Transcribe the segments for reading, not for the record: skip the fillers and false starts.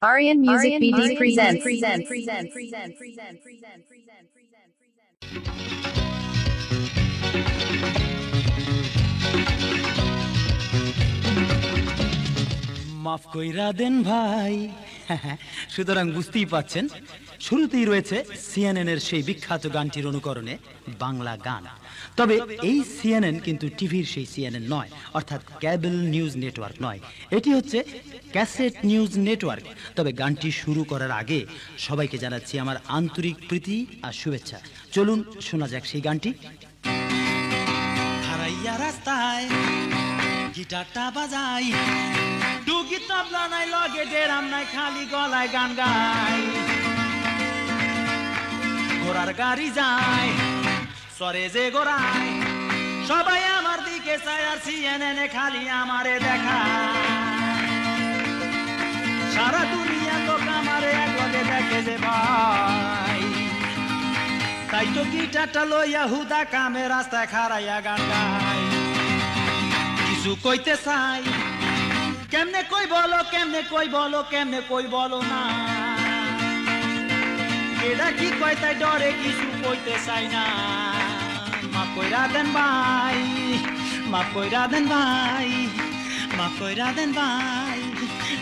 Aryan Music BD presents. মাফ কইরা দেন ভাই। সুতরাং বুঝতেই পাচ্ছেন, শুরুতেই রয়েছে সিএনএন এর সেই বিখ্যাত গানটির অনুকরণে বাংলা গান। তবে এই সিএনএন কিন্তু টিভির সেই সিএনএন নয়, অর্থাৎ কেবল নিউজ নেটওয়ার্ক নয়, এটি হচ্ছে ক্যাসেট নিউজ নেটওয়ার্ক। তবে গানটি শুরু করার আগে সবাইকে জানাচ্ছি আমার আন্তরিক প্রীতি আর শুভেচ্ছা। চলুন শোনা যাক সেই গানটি। হারাইয়া রাস্তায় গিটারটা বাজাই, ডুগি তবলা নাই, লগে ডেরাম নাই, খালি গলায় গান গাই। ঘোড়ার গাড়ি যায় সরে যে গোড়ায়, সবাই আমার দিকে চায় আর সিএনএন খালি আমারে দেখায়। সারা দুনিয়া লোক আমারে একলগে দেখে যে ভাই, তাই তো গিটারটা লইয়া হুদা কামে রাস্তায় খাড়াইয়া গান গাই। কিছু কইতে চাই, কেমনে কই বলো, কেমনে কই বলো, কেমনে কই বলো না। এটা কি কয় তাই ডরে কিছু কইতে চাই না। মাফ কইরা দেন ভাই, মাফ কইরা দেন ভাই, মাফ কইরা দেন ভাই,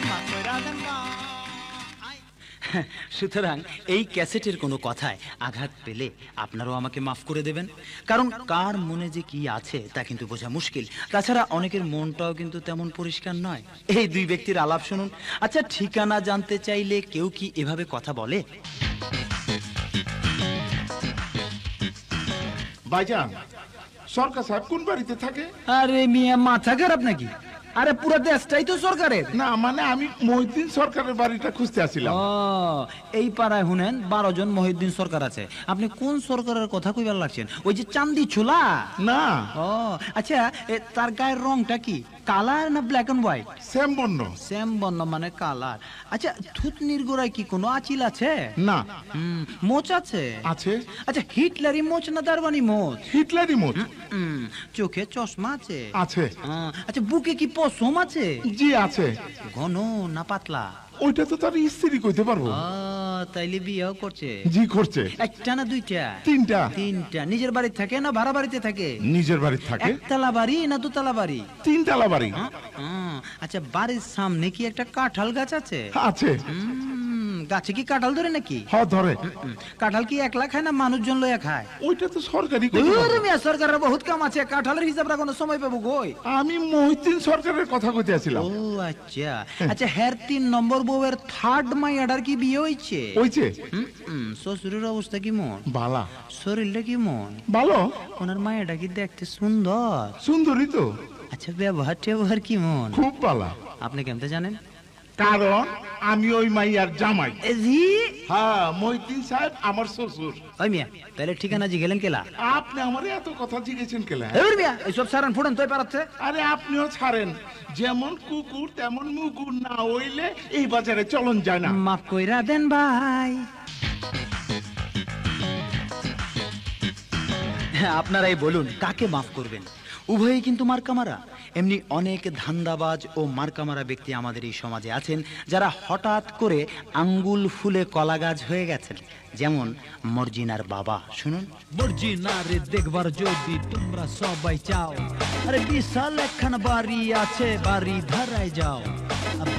মাফ কইরা দেন ভাই। সুতরাং এই ক্যাসেটের কোনো কথায় আঘাত পেলে আপনারাও আমাকে মাফ করে দেবেন, কারণ কার মনে যে কি আছে তা কিন্তু বোঝা মুশকিল। তাছাড়া অনেকের মনটাও কিন্তু তেমন পরিষ্কার নয়। এই দুই ব্যক্তির আলাপ শুনুন। আচ্ছা, ঠিকানা জানতে চাইলে কেউ কি এভাবে কথা বলে? ভাইজান, সরকার সাহেব কোন বাড়িতে থাকে? আরে মিয়া, মাথা খারাপ নাকি? আরে পুরো দেশটাই তো সরকারের। না মানে আমি মহিউদ্দিন সরকারের বাড়িটা খুঁজতে আসছিলাম। ও, এই পাড়ায় শুনেন 12 জন মহিউদ্দিন সরকার আছে। আপনি কোন সরকারের কথা কইবার লাগছেন? ওই যে চান্দি ছোলা? না। ও আচ্ছা, তার গায়ের রংটা কি, কালার না ব্ল্যাক এন্ড হোয়াইট? শ্যাম বর্ণ। শ্যাম বর্ণ মানে কালার। আচ্ছা, থুতনির গোড়ায় কি কোনো আঁচিল আছে? না। মোচ আছে? আছে। আচ্ছা, হিটলারি মোচ না দারবানি মোচ? হিটলারি মোচ। চোখে চশমা আছে? আছে। আচ্ছা, বুকে কি পশম আছে? জি আছে। ঘন না পাতলা? ওইটা তো তার স্ত্রী কইতে পারবো। তাইলে বিয়েও করছে? জি করছে। একটা না দুইটা? তিনটা। তিনটা। নিজের বাড়ি থাকে না ভাড়া বাড়িতে থাকে? নিজের বাড়ি থাকে। একতলা বাড়ি না দুতলা বাড়ি? তিনতলা বাড়ি। আচ্ছা, বাড়ির সামনে কি একটা কাঁঠাল গাছ আছে? আছে। গাছে কি কাঁঠাল ধরে নাকি? হ্যাঁ ধরে। কাঁঠাল কি একলা খায় না মানুষজন লইয়া খায়? ওইটা তো সরকারি। সরকারের বহুত কাম আছে, কাঁঠালের হিসাব রাখানোর সময় পাবো কই? আমি মহিউদ্দিন সরকারের কথা কইতে আসছিলাম। ও আচ্ছা। আচ্ছা, হের 3 নম্বর বউয়ের থার্ড মাইয়াটার কি বিয়ে হইছে? হইছে। শ্বশুরের অবস্থা কি মন? বালা। শরীরটা কি মন? ভালো। ওনার মায়াটা কি দেখতে সুন্দর? সুন্দরী তো। আচ্ছা, ব্যবহার কি মন? খুব বালা। আপনি কেমতে জানেন? কারণ আমি ওই মাইয়ার জামাই। জি। হ্যাঁ, মহিউদ্দিন সাহেব আমার শ্বশুর। ওই মিয়া, তাহলে ঠিকানা জিগেলেন কেলা? আপনি আমার এত কথা জিজ্ঞেসেন কেলা? ওই মিয়া, এইসব সারান ফুটান তোই পারাচ্ছে। আরে আপনিও ছাড়েন, যেমন কুকুর তেমন মুগুর না হইলে এই বাজারে চলন যায় না। মাফ কইরা দেন ভাই। আপনারাই বলুন, কাকে মাফ করবেন? উভয়ই কিন্তু মার্কামারা। এমনি অনেক ধান্দাবাজ ও মার্কামারা ব্যক্তি আমাদের এই সমাজে আছেন, যারা হঠাৎ করে আঙ্গুল ফুলে কলা গাছ হয়ে গেছেন। যেমন মর্জিনার বাবা। শুনুন। মর্জিনারে দেখবার যদি তোমরা সবাই চাও, আরে বিশাল একখান বাড়ি আছে, বাড়ি ধারায় যাও।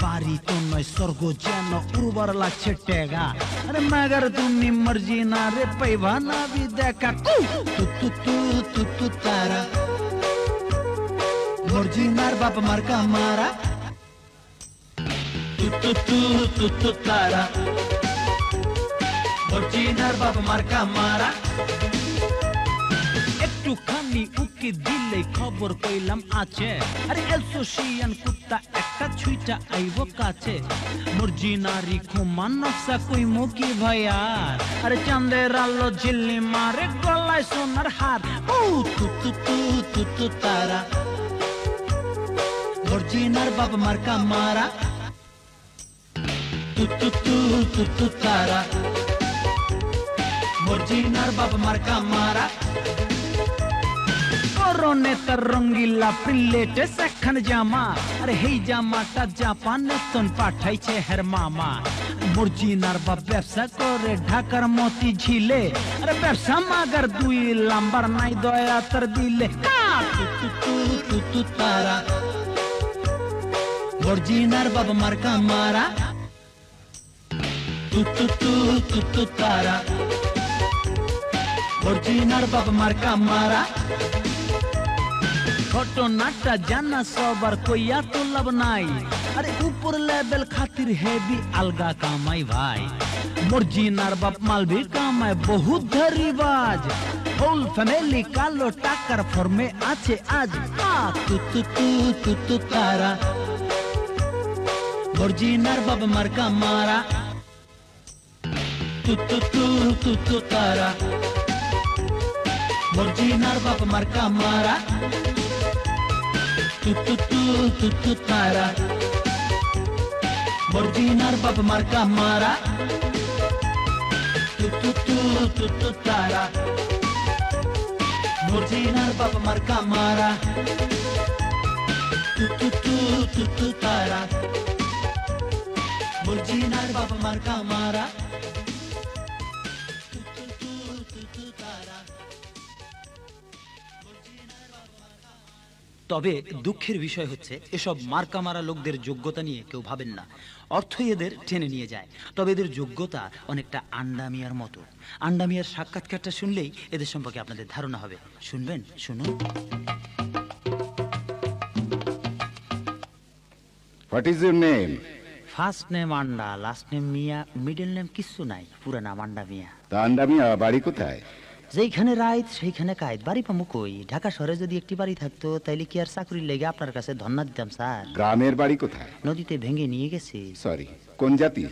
বাড়ি তো নয় স্বর্গ, যেন উর্বর লাগছে টেগা। আরে মাগার তুমি মর্জিনারে পাইবা না বি দেখা। তু তু তু তু তু তারা মর্জিনার বাপ মার্কা মারা। তু তু তু তু তু তারা মর্জিনার বাপ মার্কা মারা। একটুখানি উকি দিলে খবর কইলাম আছে। আরে এলসোশিয়ান কুত্তা একটা ছুইটা আইব কাছে। মর্জিনারি খুমান নকশা কই মুকি ভাইয়ার। আরে চাঁদের আলো ঝিল্লি মারে, গলায় সোনার হার। ও তু তু তু তু তু তারা মর্জিনার বাপ মার্কা মারা। তু তু তু তু তু তারা মর্জিনার বাপ মার্কা মারা। পরনে তার রঙ্গিলা প্রিলেটেস একখান জামা, আরে হেই জামাটা জাপান নতুন পাঠাইছে হের মামা। মর্জিনার বাপ ব্যবসা করে ঢাকার মতি ঝিলে, আরে ব্যবসা মাগার দুই লাম্বার নাই দয়া তার দিলে। তারা মর্জিনার বাপ মার্কা মারা, তারা মর্জিনার বাপ মার্কা মারা। ঘটনাটা জানা সবার কইয়া তো লাভ নাই, আরে উপর লেভেল খাতির হেভি আলগা কামাই ভাই। মর্জিনার বাপ মালভি কামায় বহুত ধরিবাজ, হোল ফ্যামিলি কালো টাকার ফর্মে আছে আজ। তারা মর্জিনার বাপ মার্কা মারা, তারা মর্জিনার বাপ মার্কা মারা। তারা মর্জিনার বাপ মার্কা মারা, তারা মর্জিনার বাপ মার্কা মারা, তারা মর্জিনার বাপ মার্কা মারা। তবে দুঃখের বিষয় হচ্ছে এসব মার্কা মারা লোকদের যোগ্যতা নিয়ে কেউ ভাবেন না, অর্থই এদের টেনে নিয়ে যায়। তবে এদের যোগ্যতা অনেকটা আন্ডামিয়ার মতো। আন্ডামিয়ার সাক্ষাৎকারটা শুনলেই এদের সম্পর্কে আপনাদের ধারণা হবে। শুনবেন? শুনুন। What is your name? First name আন্ডা, লাস্ট নেম মিয়া, মিডল নেম কিচ্ছু নাই, পুরা নাম আন্ডা মিয়া। তা আন্ডামিয়া বাড়ি কোথায়? যেইখানে রাইত সেইখানে কায়দ। বাড়ি পামু কই? ঢাকা শহরে যদি একটি বাড়ি থাকতো তাইলে কি আর চাকরির লেগে আপনার কাছে ধন্না দিতাম স্যার? গ্রামের বাড়ি কোথায়? নদীতে ভেঙে নিয়ে গেছে। সরি, কোন জাতি?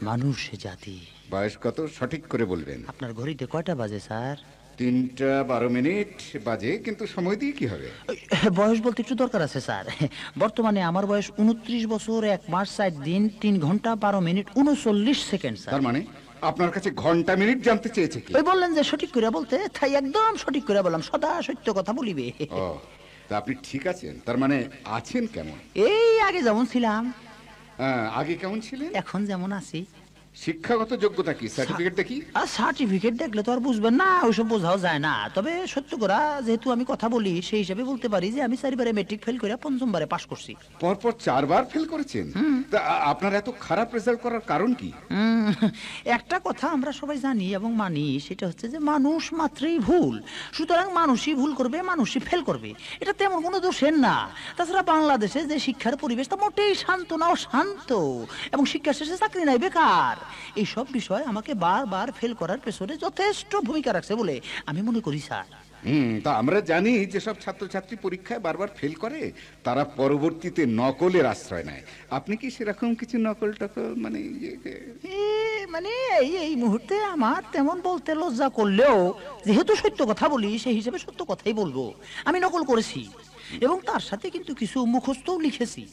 মানুষ জাতি। বয়স কত সঠিক করে বলবেন? আপনার ঘড়িতে কয়টা বাজে স্যার? 3:12 বাজে, কিন্তু সময় দিয়ে কি হবে? বয়স বলতে একটু দরকার আছে স্যার। বর্তমানে আমার বয়স 29 বছর 1 মাস 4 দিন 3 ঘন্টা 12 মিনিট 39 সেকেন্ড স্যার। তার মানে আপনার কাছে ঘন্টা মিনিট জানতে চেয়েছে কি? ওই বললেন যে সঠিক করে বলতে, তাই একদম সঠিক করে বললাম। সদা সত্য কথা বলিবে। ও, তা আপনি ঠিক আছেন? তার মানে আছেন কেমন? এই আগে যেমন ছিলাম। আগে কেমন ছিলেন? এখন যেমন আছি। শিক্ষাগত যোগ্যতা কি? সার্টিফিকেট দেখি। আর সার্টিফিকেট দেখলে তো আর বুঝবেন না, ওইসব বোঝাও যায় না। তবে সত্য করা যেহেতু আমি কথা বলি, সেই হিসাবে বলতে পারি যে আমি 4 বারে মেট্রিক ফেল করে 5ম বারে পাশ করছি। পরপর 4 বার ফেল করেছেন? তা আপনার এত খারাপ রেজাল্ট করার কারণ কি? একটা কথা আমরা সবাই জানি এবং মানি, সেটা হচ্ছে যে মানুষ মাত্রই ভুল। সুতরাং মানুষই ভুল করবে, মানুষই ফেল করবে, এটা তেমন কোনো দোষের না। তাছাড়া বাংলাদেশে যে শিক্ষার পরিবেশ তা মোটেই শান্ত না, অশান্ত, এবং শিক্ষা শেষে চাকরি নাই, বেকার। এইসব বিষয় আমাকে বারবার ফেল করার পেছনে যথেষ্ট ভূমিকা রাখছে বলে আমি মনে করি স্যার। তা আমরা জানি যে সব ছাত্রছাত্রী পরীক্ষায় বারবার ফেল করে তারা পরবর্তীতে নকলের আশ্রয় নেয়। আপনি কি সেরকম কিছু নকল টকল মানে মানে এই মুহূর্তে আমার তেমন বলতে লজ্জা করলেও যেহেতু সত্য কথা বলি, সেই হিসেবে সত্য কথাই বলবো। আমি নকল করেছি এবং তার সাথে কিন্তু কিছু মুখস্থও লিখেছি।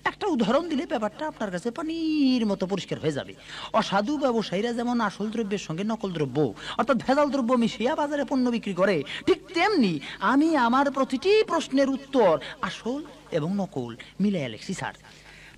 একটা উদাহরণ দিলে ব্যাপারটা আপনার কাছে পানির মতো পরিষ্কার হয়ে যাবে। অসাধু ব্যবসায়ীরা যেমন আসল দ্রব্যের সঙ্গে নকল দ্রব্য অর্থাৎ ভেজাল দ্রব্য মিশিয়ে বাজারে পণ্য বিক্রি করে, ঠিক তেমনি আমি আমার প্রতিটি প্রশ্নের উত্তর আসল এবং নকল মিলাই লেখছি স্যার।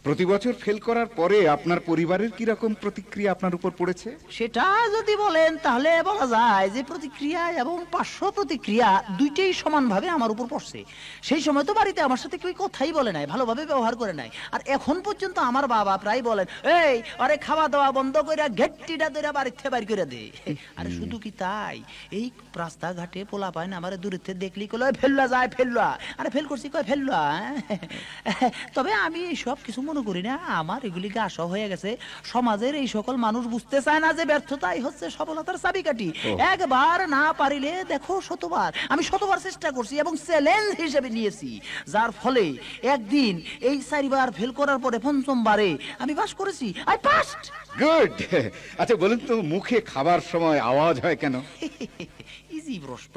প্রতি বছর ফেল করার পরে আপনার পরিবারের কি রকম প্রতিক্রিয়া আপনার উপর পড়েছে? সেটা যদি বলেন তাহলে বলা যায় যে প্রতিক্রিয়া এবং পার্শ্ব প্রতিক্রিয়া দুইটাই সমানভাবে আমার উপর পড়ছে। সেই সময় তো বাড়িতে আমার সাথে কেউ কথাই বলে নাই, ভালোভাবে ব্যবহার করে নাই। আর এখন পর্যন্ত আমার বাবা প্রায় বলেন, এই আরে খাওয়া দাওয়া বন্ধ করে ঘেটটিটা ধরে বাড়িতে বাইর করে দে। আরে শুধু কি তাই, এই রাস্তাঘাটে পোলা পায় না আমার দূরের থেকে দেখলি কলে ফেললা যায়, ফেললা। আরে ফেল করছি কয় ফেললা। তবে আমি এইসব কিছু মনে করি না, আমার এগুলি গাছ হয়ে গেছে। সমাজের এই সকল মানুষ বুঝতে চায় না যে ব্যর্থতাই হচ্ছে সফলতার চাবিকাঠি। একবার না পারিলে দেখো শতবার। আমি শতবার চেষ্টা করছি এবং চ্যালেঞ্জ হিসেবে নিয়েছি, যার ফলে একদিন এই 4 বার ফেল করার পরে 5ম বারে আমি পাস করেছি। I passed. গুড। আচ্ছা বলুন তো, মুখে খাবার সময় আওয়াজ হয় কেন? ইজি প্রশ্ন।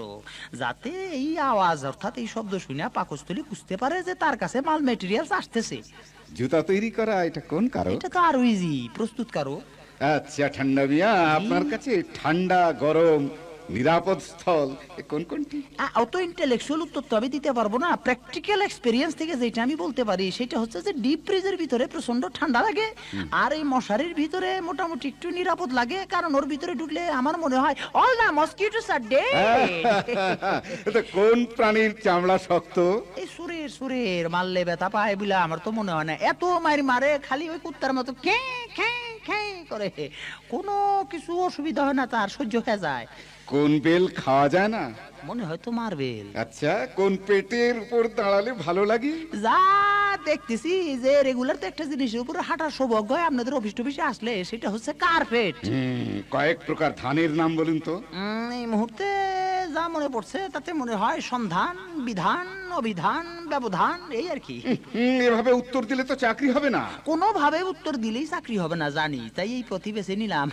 যাতে এই আওয়াজ অর্থাৎ এই শব্দ শুনে পাকস্থলী বুঝতে পারে যে তার কাছে মাল মেটেরিয়ালস আসতেছে। জুতা তৈরি করা এটা কোন কারো? এটা তো আরো ইজি, প্রস্তুত কারো। আচ্ছা ঠান্ডা মিয়া, আপনার কাছে ঠান্ডা গরম নিরাপদ স্থল কোন কোনটি? অত ইন্টেলেকচুয়াল উত্তর তো আমি দিতে পারবো না। প্র্যাকটিক্যাল এক্সপেরিয়েন্স থেকে যেটা আমি বলতে পারি সেটা হচ্ছে যে ডিপ ফ্রিজের ভিতরে প্রচন্ড ঠান্ডা লাগে, আর এই মশারির ভিতরে মোটামুটি একটু নিরাপদ লাগে, কারণ ওর ভিতরে ঢুকলে আমার মনে হয় অল দ্য মসকিটোস আর ডেড। কোন প্রাণীর চামড়া শক্ত? এই সুরের মারলে ব্যথা পায় বলে আমার তো মনে হয় না। এত মারে খালি ওই কুত্তার মতো খ্যাঁ খ্যাঁ খ্যাঁ করে, কোনো কিছু অসুবিধা হয় না, তার সহ্য হয়ে যায়। কোন বেল খাওয়া যায় না? মনে হয় তো মারবেল। আচ্ছা, কোন পেটের উপর দাঁড়ালে ভালো লাগে? যা দেখতেছি যে রেগুলার তো একটা জিনিসের উপর হাঁটার সৌভাগ্য হয় আপনাদের অফিস টফিসে আসলে, সেটা হচ্ছে কার্পেট। কয়েক প্রকার ধানের নাম বলুন তো। এই মুহূর্তে যা মনে পড়ছে তাতে মনে হয় সন্ধান, বিধান, অভিধান, ব্যবধান, এই আর কি। এভাবে উত্তর দিলে তো চাকরি হবে না। কোনোভাবে উত্তর দিলেই চাকরি হবে না জানি, তাই এই পথই বেছে নিলাম।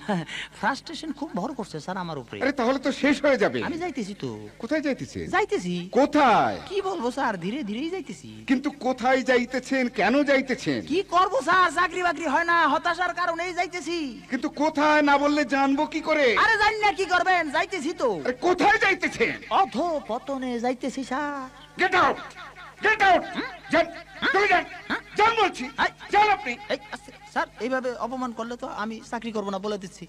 ফ্রাস্ট্রেশন খুব ভর করছে স্যার আমার উপরে। আরে তাহলে তো শেষ হয়ে যাবে। আমি যাইতেছি তো। কোথায় যাইতেছে? যাইতেছি। কোথায়? কি বলবো স্যার, ধীরে ধীরেই যাইতেছি। কিন্তু কোথায় যাইতেছেন, কেন যাইতেছেন? কি করবো স্যার, চাকরি বাকরি হয় না, হতাশার কারণেই যাইতেছি। কিন্তু কোথায় না বললে জানবো কি করে? আরে জানি না, কি করবেন, যাইতেছি তো। আরে কোথায় যাইতেছেন? অধ পতনে যাইতেছি sir. Get out, get out, যান, চলে যান, যান বলছি, যান আপনি। এই আস্তে, স্যার এইভাবে অপমান করলে তো আমি চাকরি করবো না, বলে দিচ্ছি।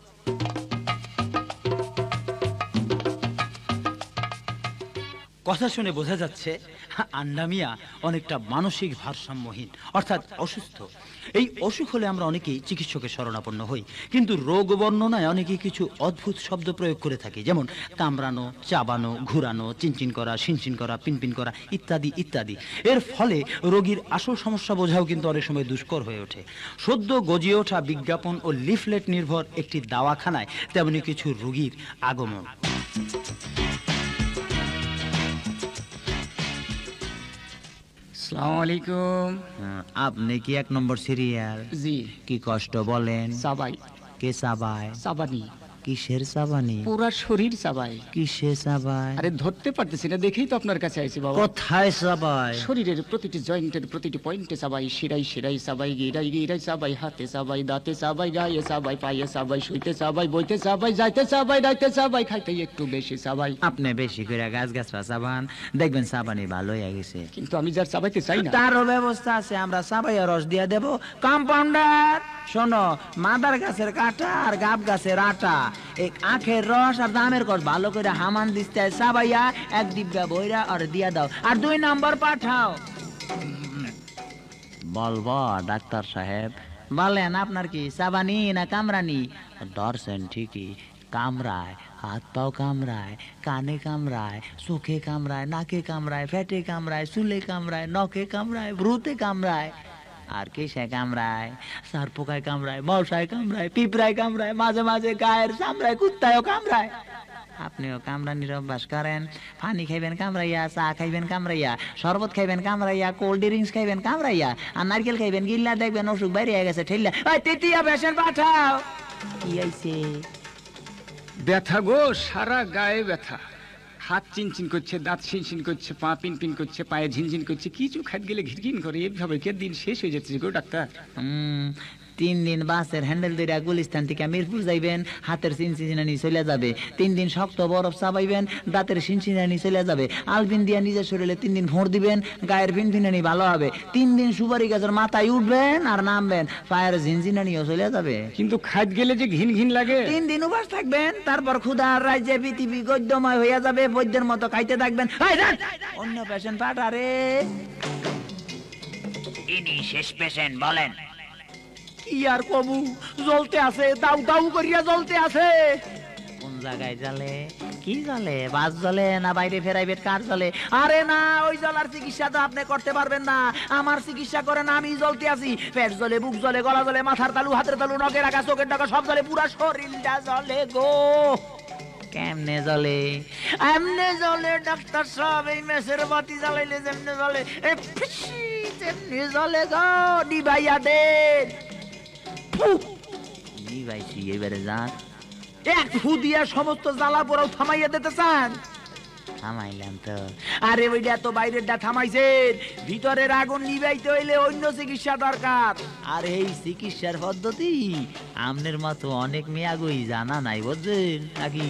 কথা শুনে বোঝা যাচ্ছে আন্ডা মিয়া অনেকটা মানসিক ভারসাম্যহীন, অর্থাৎ অসুস্থ। এই অসুখ হলে আমরা অনেকেই চিকিৎসকের শরণাপন্ন হই, কিন্তু রোগ বর্ণনায় অনেকেই কিছু অদ্ভুত শব্দ প্রয়োগ করে থাকি, যেমন কামড়ানো, চাবানো, ঘুরানো, চিনচিন করা, শিনচিন করা, পিনপিন করা ইত্যাদি ইত্যাদি। এর ফলে রোগীর আসল সমস্যা বোঝাও কিন্তু অনেক সময় দুষ্কর হয়ে ওঠে। সদ্য গজিয়ে ওঠা বিজ্ঞাপন ও লিফলেট নির্ভর একটি দাওয়াখানায় তেমনি কিছু রোগীর আগমন। আসসালামু আলাইকুম। আপনি কি 1 নম্বর সিরিয়াল? জি। কি কষ্ট বলেন? সাবাই। কে চাবায়? সাবানি। কিসের চাবানি? পুরা শরীর সাবাই। কিসে চাবায়? আরে ধরতে পারতেছি না, দেখেই তো আপনার কাছে আইছি বাবা। কোথায় চাবায়? শরীরের প্রতিটি জয়েন্টের প্রতিটি পয়েন্টে সাবাই, শিরাই শিরাই সাবাই, গিরাই গিরাই সাবাই, হাতে সাবাই, দাঁতে সাবাই, গায়ে সাবাই, পায়ে সাবাই, শুইতে সাবাই, বইতে সাবাই, যাইতে সাবাই, রাইতে সাবাই, খাইতে একটু বেশি সাবাই। আপনি বেশি করে গাছ গাছরা চাবান, দেখবেন চাবানি ভালো হয়ে গেছে। কিন্তু আমি যার চাবাইতে চাই না, তারও ব্যবস্থা আছে, আমরা চাবাইয়া রস দিয়ে দেব। কম্পাউন্ডার শোনো, মাদার গাছের কাটা আর গাব গাছের আটা, এই আখের রস আর দামের কস ভালো করে হামান দিতে চাবাইয়া 1 ডিব্বা বইরা আর দিয়া দাও, আর 2 নম্বর পাঠাও। বলবো ডাক্তার সাহেব? বলেন, আপনার কি চাবানি না কামরানি? ধরছেন ঠিকই, কামড়ায়, হাত পাও কামড়ায়, কানে কামড়ায়, চোখে কামড়ায়, নাকে কামড়ায়, ফেটে কামড়ায়, চুলে কামড়ায়, নখে কামড়ায়, ভ্রুতে কামড়ায়, আর কিসে কামড়ায়? সার পোকায় কামড়ায়, মশায় কামড়ায়, পিঁপড়ায় কামড়ায়, মাঝে মাঝে গায়ের চামড়ায়, কুত্তায়ও কামড়ায়। আপনিও কামড়ানির অভ্যাস করেন। পানি খাইবেন কামড়াইয়া, চা খাইবেন কামড়াইয়া, শরবত খাইবেন কামড়াইয়া, কোল্ড ড্রিঙ্কস খাইবেন কামড়াইয়া, আর নারকেল খাইবেন গিল্লা, দেখবেন অসুখ বাইরে গেছে ঠেললা। ওই তৃতীয় পেশেন্ট পাঠাও। কি আইছে? ব্যথা গো, সারা গায়ে ব্যথা। হাত চিনচিন করছে, দাঁত শিনশিন করছে, পা পিনপিন করছে, পায়ে ঝিনঝিন করছে, কিছু খাত গেলে ঘিরঘিন করে। এইভাবে কি দিন শেষ হয়ে যাচ্ছে গো ডাক্তার? 3 দিন বাসের হ্যান্ডেল ধরে গুলিস্তান থেকে মিরপুর যাইবেন, হাতের চিনচিনানি চলে যাবে। 3 দিন শক্ত বরফ চাবাইবেন, দাঁতের চিনচিনানি চলে যাবে। আলবিন দিয়া নিজের শরীরে 3 দিন ভোঁড় দিবেন, গায়ের পিনপিনানি ভালো হবে। 3 দিন সুপারি গাছের মাথায় উঠবেন আর নামবেন, পায়ের ঝিনঝিনানিও চলে যাবে। কিন্তু খাত গেলে যে ঘিন ঘিন লাগে। 3 দিন উপাস থাকবেন, তারপর ক্ষুধার রাজ্যে পৃথিবী গদ্যময় হইয়া যাবে, বৈদ্যের মতো খাইতে থাকবেন। অন্য পেশেন্ট পাঠারে। ইনি শেষ পেশেন্ট, বলেন। কি আর কবু, জ্বলতে আছে, দাউ দাউ করিয়া জ্বলতে আছে। কোন জায়গায় জ্বলে? কি জ্বলে? বাস জ্বলে না বাইরে ফেরাইবেট কার জ্বলে? আরে না, ওই জ্বলার চিকিৎসা তো আপনি করতে পারবেন না। আমার চিকিৎসা করেন, আমি জ্বলতে আছি। পেট জ্বলে, বুক জ্বলে, গলা জ্বলে, মাথার তালু, হাতের তালু, নখের আগা, চোখের টাকা সব জ্বলে, পুরা শরীরটা জ্বলে গো। কেমনে জ্বলে? এমনে জ্বলে ডাক্তার সাহেব, এই মেসের বাতি জ্বালাইলে যেমনে জ্বলে, তেমনি জ্বলে গো। নিভাইয়া দেন। নিভাইছি, এবারে যান। 1 ফু দিয়া সমস্ত জ্বালা পোড়াও থামাইয়া দিতে চান? থামাইলাম তো। আরে ওইটা তো বাইরেরটা থামাইছেন, ভিতরের আগুন নিভাইতে হইলে অন্য চিকিৎসা দরকার। আর এই চিকিৎসার পদ্ধতি আমনের মতো অনেক মেয়াগুই জানা নাই, বুঝছেন নাকি?